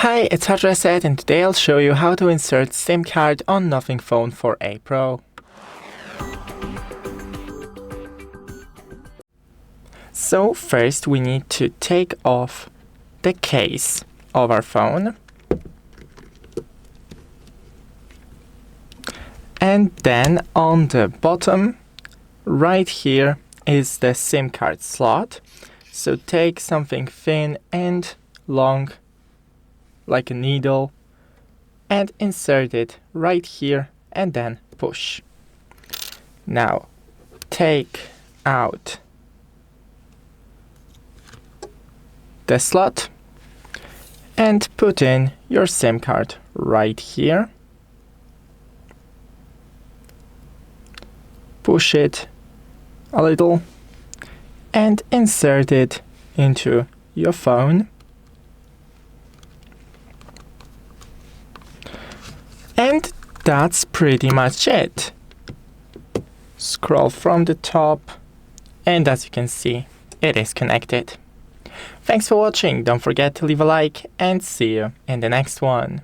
Hi, it's Reset, and today I'll show you how to insert SIM card on Nothing Phone 4a Pro. So first we need to take off the case of our phone. And then on the bottom, right here is the SIM card slot. So take something thin and long, like a needle, and insert it right here and then push. Now take out the slot and put in your SIM card right here. Push it a little and insert it into your phone. And that's pretty much it. Scroll from the top, and as you can see, it is connected. Thanks for watching. Don't forget to leave a like, and see you in the next one.